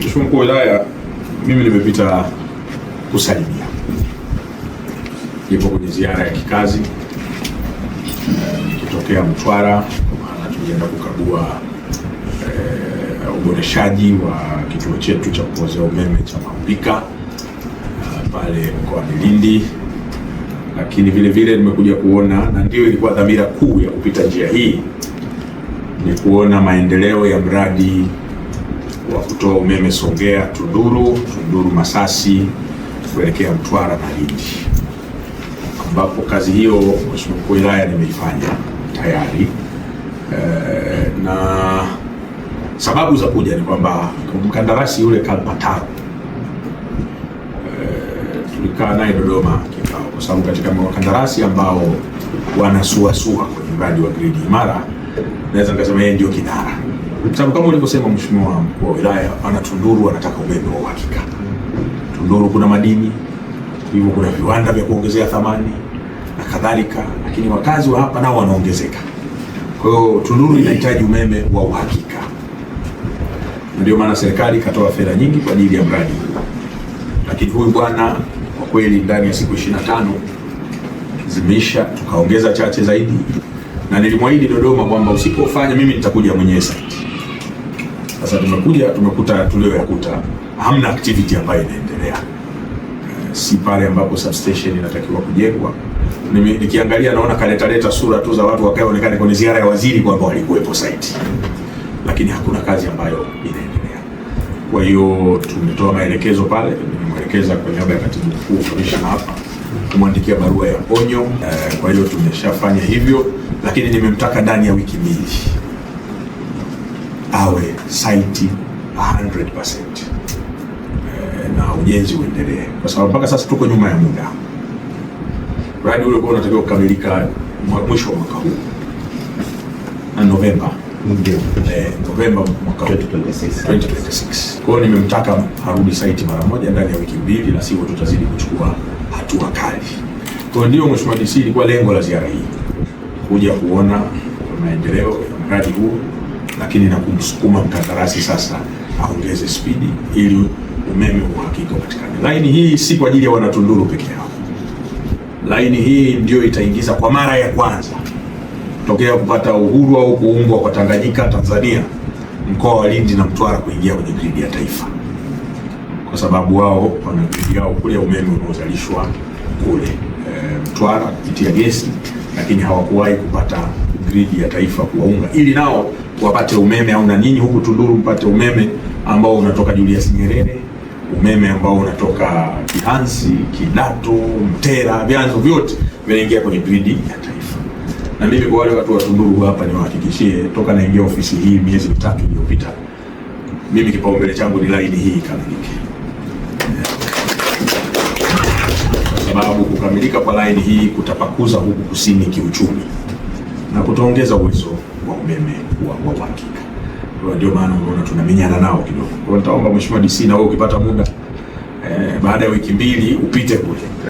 Mheshimiwa Mkuu wa Wilaya, mimi nimepita kusalimia, nipo kwenye ziara ya kikazi nikitokea Mtwara, kwa maana tulienda kukagua uboreshaji wa kituo chetu cha kupozea umeme cha Mambika pale mkoani Lindi, lakini vile vile nimekuja kuona, na ndio ilikuwa dhamira kuu ya kupita njia hii, ni kuona maendeleo ya mradi wa kutoa umeme Songea Tunduru Masasi kuelekea Mtwara na Lindi, ambapo kazi hiyo Mheshimiwa Mkuu wa Wilaya nimeifanya tayari. Na sababu za kuja ni kwamba mkandarasi yule Kalpataru tulikaa naye Dodoma kikao, kwa sababu katika wakandarasi ambao wanasuasua kwenye mradi wa gridi imara, naweza nikasema yeye ndio kinara, kwa sababu kama ulivyosema Mheshimiwa Mkuu wa Wilaya, ana Tunduru anataka umeme wa uhakika. Tunduru kuna madini, hivyo kuna viwanda vya kuongezea thamani na kadhalika, lakini wakazi wa hapa nao wanaongezeka. Kwa hiyo Tunduru inahitaji umeme wa uhakika, ndio maana serikali ikatoa fedha nyingi kwa ajili ya mradi huu. Lakini huyu bwana kwa kweli ndani ya siku 25 zimeisha, tukaongeza chache zaidi, na nilimwahidi Dodoma kwamba usipofanya mimi nitakuja mwenyewe site. Sasa tumekuta tulioyakuta, hamna activity ambayo inaendelea. Si pale ambapo substation inatakiwa kujengwa. Nikiangalia naona kaleta sura tu za watu wakaonekana kwenye ziara ya waziri kwamba walikuwepo site, lakini hakuna kazi ambayo inaendelea. Kwa hiyo tumetoa maelekezo pale, nimemwelekeza kwa niaba ya katibu mkuu commissioner hapa kumwandikia barua ya onyo. Kwa hiyo tumeshafanya hivyo, lakini nimemtaka ndani ya wiki mbili awe site 100% na ujenzi uendelee, kwa sababu mpaka sasa tuko nyuma ya muda. Mradi ule ulikuwa unatakiwa kukamilika mwisho wa mwaka huu na Novemba mwaka 2026. Kwa hiyo nimemtaka arudi site mara moja ndani ya wiki mbili, na sivyo tutazidi kuchukua hatua kali. Kwa hiyo ndio Mheshimiwa DC, ilikuwa lengo la ziara hii kuja kuona maendeleo ya mradi huu, lakini na kumsukuma mkandarasi sasa aongeze spidi ili umeme wa uhakika upatikane. Laini hii si kwa ajili ya wanatunduru peke yao. Laini hii ndio itaingiza kwa mara ya kwanza tokea kupata uhuru au kuumbwa kwa Tanganyika Tanzania mkoa wa Lindi na Mtwara kuingia kwenye gridi ya taifa, kwa sababu wao wana gridi yao kule, umeme unaozalishwa kule Mtwara kupitia gesi, lakini hawakuwahi kupata gridi ya taifa kuwaunga ili nao wapate umeme, au na nyinyi huku Tunduru mpate umeme ambao unatoka Julius Nyerere, umeme ambao unatoka Kihansi, Kidatu, Mtera, vyanzo vyote vinaingia kwenye gridi ya taifa. Na mimi kwa wale watu wa Tunduru hapa niwahakikishie, toka naingia ofisi hii miezi 3 iliyopita, mimi kipaumbele changu ni laini hii ikamilike, kwa sababu kukamilika kwa laini hii kutapakuza huku kusini kiuchumi na kutaongeza uwezo wa umeme wa uhakika. Ndio maana unaona tunamenyana nao kidogo. Kwa hiyo nitaomba Mheshimiwa DC, na wewe ukipata muda baada ya wiki mbili upite kule.